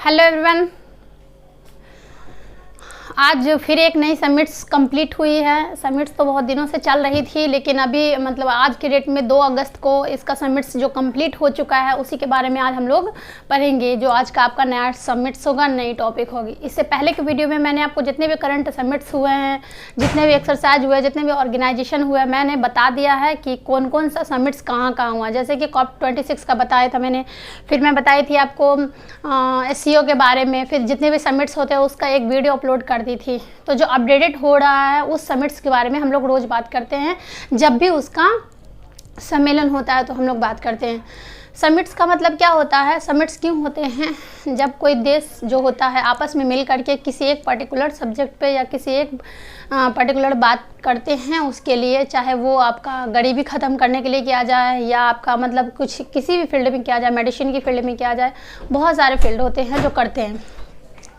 Hello everyone, आज फिर एक नई समिट्स कंप्लीट हुई है। समिट्स तो बहुत दिनों से चल रही थी, लेकिन अभी मतलब आज के डेट में 2 अगस्त को इसका समिट्स जो कंप्लीट हो चुका है उसी के बारे में आज हम लोग पढ़ेंगे। जो आज का आपका नया समिट्स होगा, नई टॉपिक होगी। इससे पहले के वीडियो में मैंने आपको जितने भी करंट समिट्स हुए हैं, जितने भी एक्सरसाइज हुए, जितने भी ऑर्गेनाइजेशन हुए, मैंने बता दिया है कि कौन कौन सा समिट्स कहाँ कहाँ हुआ। जैसे कि COP26 का बताया था मैंने, फिर मैं बताई थी आपको SCO के बारे में, फिर जितने भी समिट्स होते हैं उसका एक वीडियो अपलोड कर दी थी। तो जो अपडेटेड हो रहा है उस समिट्स के बारे में हम लोग रोज़ बात करते हैं। जब भी उसका सम्मेलन होता है तो हम लोग बात करते हैं। समिट्स का मतलब क्या होता है, समिट्स क्यों होते हैं? जब कोई देश जो होता है आपस में मिल करके किसी एक पर्टिकुलर सब्जेक्ट पे या किसी एक पर्टिकुलर बात करते हैं, उसके लिए, चाहे वो आपका गरीबी ख़त्म करने के लिए किया जाए या आपका मतलब कुछ किसी भी फील्ड में किया जाए, मेडिसिन की फील्ड में किया जाए, बहुत सारे फील्ड होते हैं जो करते हैं।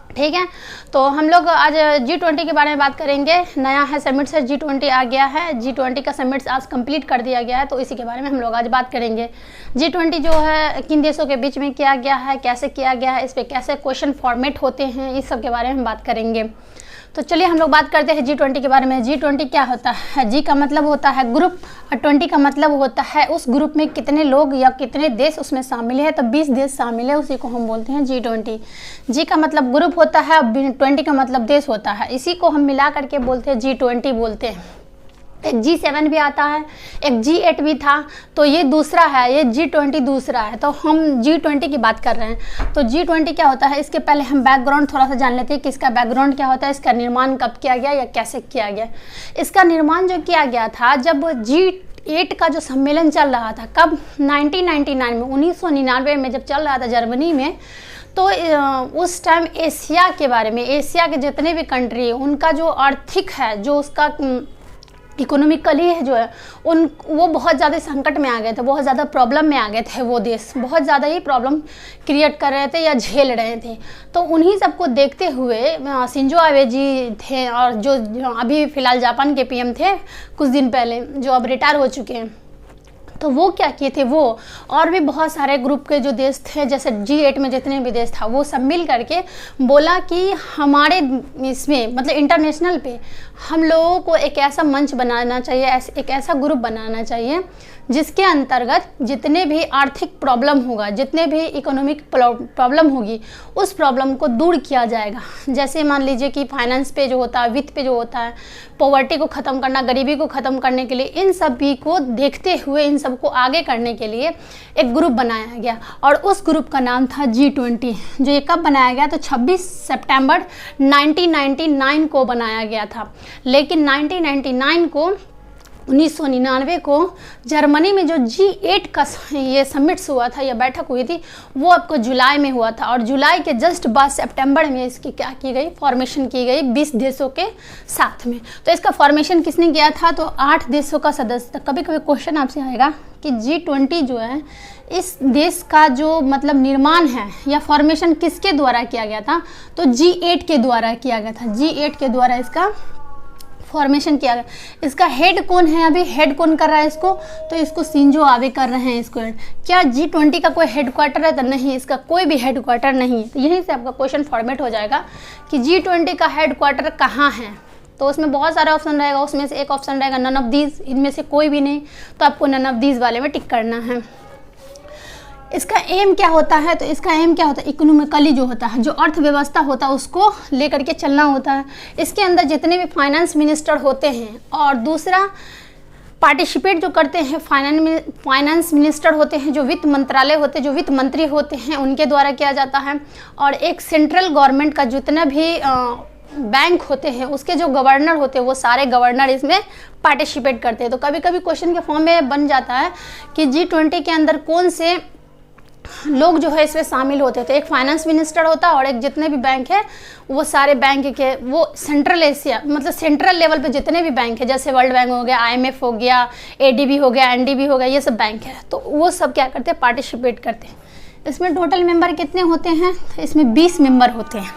ठीक है, तो हम लोग आज G20 के बारे में बात करेंगे। नया है समिट्स है, G20 आ गया है। G20 का समिट्स आज कंप्लीट कर दिया गया है, तो इसी के बारे में हम लोग आज बात करेंगे। G20 जो है किन देशों के बीच में किया गया है, कैसे किया गया है, इस पर कैसे क्वेश्चन फॉर्मेट होते हैं, इस सब के बारे में हम बात करेंगे। तो चलिए हम लोग बात करते हैं G20 के बारे में। G20 क्या होता है? G का मतलब होता है ग्रुप और 20 का मतलब होता है उस ग्रुप में कितने लोग या कितने देश उसमें शामिल है। तो 20 देश शामिल है, उसी को हम बोलते हैं G20। G का मतलब ग्रुप होता है और 20 का मतलब देश होता है। इसी को हम मिला करके बोलते हैं G20 बोलते हैं। एक G7 भी आता है, एक G8 भी था, तो ये दूसरा है, ये G20 दूसरा है। तो हम G20 की बात कर रहे हैं। तो G20 क्या होता है, इसके पहले हम बैकग्राउंड थोड़ा सा जान लेते हैं कि इसका बैकग्राउंड क्या होता है, इसका निर्माण कब किया गया या कैसे किया गया। इसका निर्माण जो किया गया था जब G8 का जो सम्मेलन चल रहा था, कब? 1999 में, 1999 में जब चल रहा था जर्मनी में। तो उस टाइम एशिया के बारे में, एशिया के जितने भी कंट्री है उनका जो आर्थिक है, जो उसका इकोनॉमिकली है जो है वो बहुत ज़्यादा संकट में आ गए थे, बहुत ज़्यादा प्रॉब्लम में आ गए थे। वो देश बहुत ज़्यादा ही प्रॉब्लम क्रिएट कर रहे थे या झेल रहे थे। तो उन्हीं सबको देखते हुए शिंजो आबे जी थे, और जो अभी फ़िलहाल जापान के PM थे कुछ दिन पहले, जो अब रिटायर हो चुके हैं। तो वो क्या किए थे, वो और भी बहुत सारे ग्रुप के जो देश थे, जैसे G8 में जितने भी देश था, वो सब मिल करके बोला कि हमारे इसमें मतलब इंटरनेशनल पे हम लोगों को एक ऐसा मंच बनाना चाहिए, एक ऐसा ग्रुप बनाना चाहिए जिसके अंतर्गत जितने भी आर्थिक प्रॉब्लम होगा, जितने भी इकोनॉमिक प्रॉब्लम होगी, उस प्रॉब्लम को दूर किया जाएगा। जैसे मान लीजिए कि फाइनेंस पे जो होता है, वित्त पे जो होता है, पॉवर्टी को ख़त्म करना, गरीबी को ख़त्म करने के लिए, इन सभी को देखते हुए, इन सबको आगे करने के लिए एक ग्रुप बनाया गया, और उस ग्रुप का नाम था G20। जो ये कब बनाया गया? तो 26 सितंबर 1999 को बनाया गया था। लेकिन 1999 को जर्मनी में जो G8 का ये समिट्स हुआ था या बैठक हुई थी, वो आपको जुलाई में हुआ था। और जुलाई के जस्ट बाद सितंबर में इसकी क्या की गई, फॉर्मेशन की गई 20 देशों के साथ में। तो इसका फॉर्मेशन किसने किया था? तो 8 देशों का सदस्य। कभी कभी क्वेश्चन आपसे आएगा कि G20 जो है, इस देश का जो मतलब निर्माण है या फॉर्मेशन किसके द्वारा किया गया था? तो G8 के द्वारा किया गया था। G8 के द्वारा इसका फॉर्मेशन किया गया। इसका हेड कौन है? अभी हेड कौन कर रहा है इसको? तो इसको शिंजो आबे कर रहे हैं इसको हेड। क्या G20 का कोई हेडक्वार्टर है? तो नहीं, इसका कोई भी हेडक्वार्टर नहीं है। तो यहीं से आपका क्वेश्चन फॉर्मेट हो जाएगा कि G20 का हेडक्वार्टर कहाँ है। तो उसमें बहुत सारे ऑप्शन रहेगा, उसमें से एक ऑप्शन रहेगा नन ऑफ दीज, इनमें से कोई भी नहीं। तो आपको नन ऑफ दीज वाले में टिक करना है। इसका एम क्या होता है? तो इसका एम क्या होता है? इकोनॉमिकली जो होता है, जो अर्थव्यवस्था होता है, उसको लेकर के चलना होता है। इसके अंदर जितने भी फाइनेंस मिनिस्टर होते हैं, और दूसरा पार्टिसिपेट जो करते हैं फाइनेंस मिनिस्टर होते हैं, जो वित्त मंत्रालय होते हैं, जो वित्त मंत्री होते हैं, उनके द्वारा किया जाता है। और एक सेंट्रल गवर्नमेंट का जितना भी बैंक होते हैं, उसके जो गवर्नर होते हैं, वो सारे गवर्नर इसमें पार्टिसिपेट करते हैं। तो कभी कभी क्वेश्चन के फॉर्म में बन जाता है कि G20 के अंदर कौन से लोग जो है इसमें शामिल होते थे। एक फाइनेंस मिनिस्टर होता है, और एक जितने भी बैंक है वो सारे बैंक के, वो सेंट्रल एशिया मतलब सेंट्रल लेवल पे जितने भी बैंक है, जैसे वर्ल्ड बैंक हो गया, IMF हो गया, ADB हो गया, NDB हो गया, ये सब बैंक है। तो वो सब क्या करते हैं? पार्टिसिपेट करते हैं। इसमें टोटल मेंबर कितने होते हैं? इसमें 20 मेंबर होते हैं।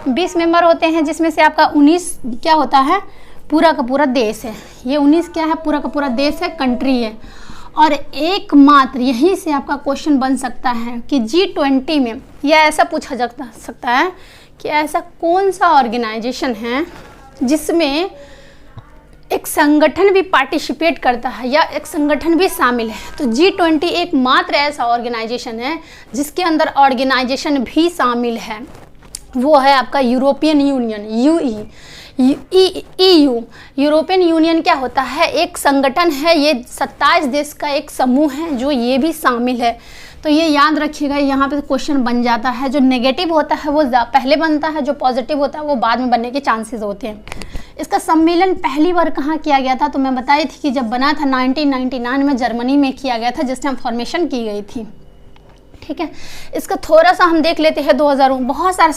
20 मेंबर होते हैं, जिसमें से आपका 19 क्या होता है? पूरा का पूरा देश है। ये 19 क्या है? पूरा का पूरा देश है, कंट्री है। और एकमात्र यहीं से आपका क्वेश्चन बन सकता है कि G20 में यह ऐसा पूछा जा सकता है कि ऐसा कौन सा ऑर्गेनाइजेशन है जिसमें एक संगठन भी पार्टिसिपेट करता है या एक संगठन भी शामिल है। तो G20 एकमात्र ऐसा ऑर्गेनाइजेशन है जिसके अंदर ऑर्गेनाइजेशन भी शामिल है, वो है आपका European union, EU। European union क्या होता है? एक संगठन है, ये 27 देश का एक समूह है जो ये भी शामिल है। तो ये याद रखिएगा, यहाँ पे क्वेश्चन बन जाता है। जो नेगेटिव होता है वो पहले बनता है, जो पॉजिटिव होता है वो बाद में बनने के चांसेस होते हैं। इसका सम्मेलन पहली बार कहाँ किया गया था? तो मैं बताई थी कि जब बना था 1999 में जर्मनी में किया गया था, जिस टाइम फॉर्मेशन की गई थी। ठीक है, इसका थोड़ा सा हम देख लेते हैं। 2000 बहुत सारा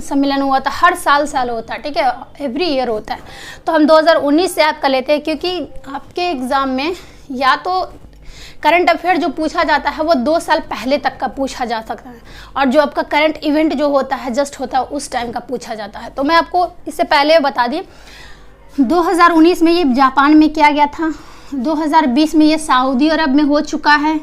सम्मेलन हुआ था, हर साल होता है। ठीक है, एवरी ईयर होता है। तो हम 2019 से याद कर लेते हैं, क्योंकि आपके एग्ज़ाम में या तो करंट अफेयर जो पूछा जाता है वो 2 साल पहले तक का पूछा जा सकता है, और जो आपका करंट इवेंट जो होता है जस्ट होता है उस टाइम का पूछा जाता है। तो मैं आपको इससे पहले बता दी, 2019 में ये जापान में किया गया था, 2020 में ये सऊदी अरब में हो चुका है,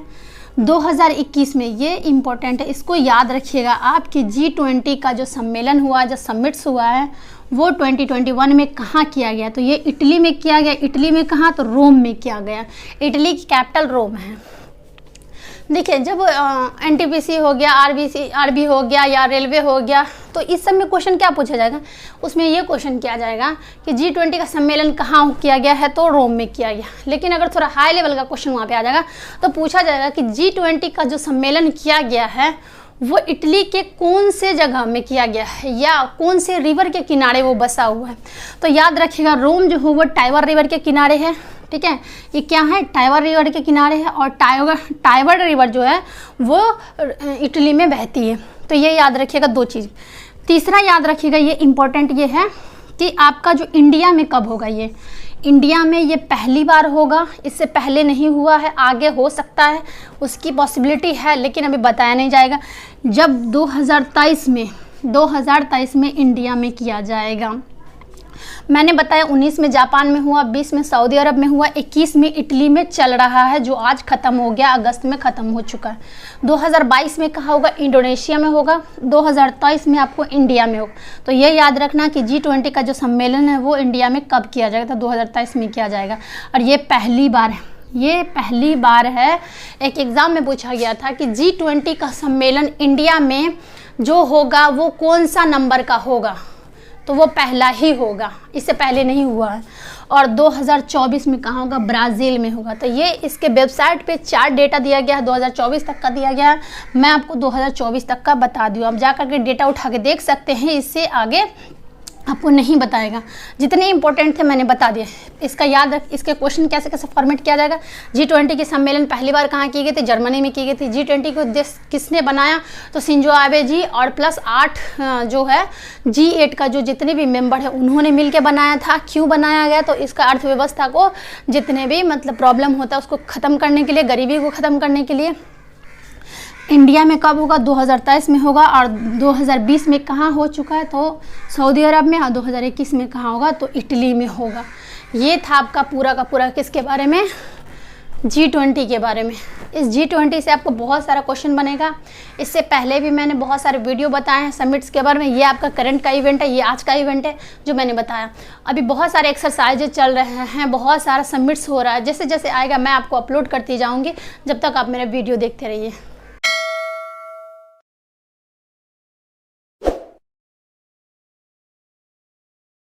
2021 में, ये इम्पोर्टेंट है, इसको याद रखिएगा। आपकी G20 का जो सम्मेलन हुआ, जो समिट्स हुआ है, वो 2021 में कहाँ किया गया? तो ये इटली में किया गया। इटली में कहाँ? तो रोम में किया गया। इटली की कैपिटल रोम है। देखिए, जब NTPC हो गया, आरबी हो गया या रेलवे हो गया, तो इस सब में क्वेश्चन क्या पूछा जाएगा? उसमें ये क्वेश्चन किया जाएगा कि G20 का सम्मेलन कहाँ किया गया है? तो रोम में किया गया। लेकिन अगर थोड़ा हाई लेवल का क्वेश्चन वहाँ पे आ जाएगा तो पूछा जाएगा कि G20 का जो सम्मेलन किया गया है वो इटली के कौन से जगह में किया गया है या कौन से रिवर के किनारे वो बसा हुआ है। तो याद रखिएगा, रोम जो है वो टाइबर रिवर के किनारे है। ठीक है, ये क्या है? टाइबर रिवर के किनारे है, और टाइबर रिवर जो है वो इटली में बहती है। तो ये याद रखिएगा 2 चीज़। तीसरा याद रखिएगा, ये इम्पोर्टेंट ये है कि आपका जो इंडिया में कब होगा? ये इंडिया में ये पहली बार होगा, इससे पहले नहीं हुआ है, आगे हो सकता है, उसकी पॉसिबिलिटी है, लेकिन अभी बताया नहीं जाएगा। जब 2023 में इंडिया में किया जाएगा। मैंने बताया 19 में जापान में हुआ, 20 में सऊदी अरब में हुआ, 21 में इटली में चल रहा है, जो आज ख़त्म हो गया, अगस्त में ख़त्म हो चुका है। 2022 में कहाँ होगा? इंडोनेशिया में होगा। 2023 में आपको इंडिया में होगा। तो ये याद रखना कि G20 का जो सम्मेलन है वो इंडिया में कब किया जाएगा? तो 2023 में किया जाएगा, और ये पहली बार है। ये पहली बार है। एक एग्ज़ाम में पूछा गया था कि G20 का सम्मेलन इंडिया में जो होगा वो कौन सा नंबर का होगा? तो वो पहला ही होगा, इससे पहले नहीं हुआ है। और 2024 में कहाँ होगा? ब्राज़ील में होगा। तो ये इसके वेबसाइट पे 4 डेटा दिया गया है, 2024 तक का दिया गया है। मैं आपको 2024 तक का बता दूँ, आप जा कर के डेटा उठा के देख सकते हैं, इससे आगे आपको नहीं बताएगा। जितने इंपॉर्टेंट थे मैंने बता दिए। इसका याद रख, इसके क्वेश्चन कैसे कैसे फॉर्मेट किया जाएगा। G20 के सम्मेलन पहली बार कहाँ की गई थी? जर्मनी में की गई थी। G20 को देश किसने बनाया? तो शिंजो आबे जी, और प्लस 8 जो है G8 का जो जितने भी मेंबर है उन्होंने मिलकर बनाया था। क्यों बनाया गया? तो इसका अर्थव्यवस्था को जितने भी मतलब प्रॉब्लम होता है उसको ख़त्म करने के लिए, गरीबी को ख़त्म करने के लिए। इंडिया में कब होगा? 2023 में होगा, और 2020 में कहाँ हो चुका है? तो सऊदी अरब में, और 2021 में कहाँ होगा? तो इटली में होगा। ये था आपका पूरा का पूरा किसके बारे में? G20 के बारे में। इस G20 से आपको बहुत सारा क्वेश्चन बनेगा। इससे पहले भी मैंने बहुत सारे वीडियो बताए हैं समिट्स के बारे में। ये आपका करंट का इवेंट है, ये आज का इवेंट है जो मैंने बताया। अभी बहुत सारे एक्सरसाइजेज चल रहे हैं, बहुत सारा समिट्स हो रहा है। जैसे जैसे आएगा मैं आपको अपलोड करती जाऊँगी, जब तक आप मेरा वीडियो देखते रहिए।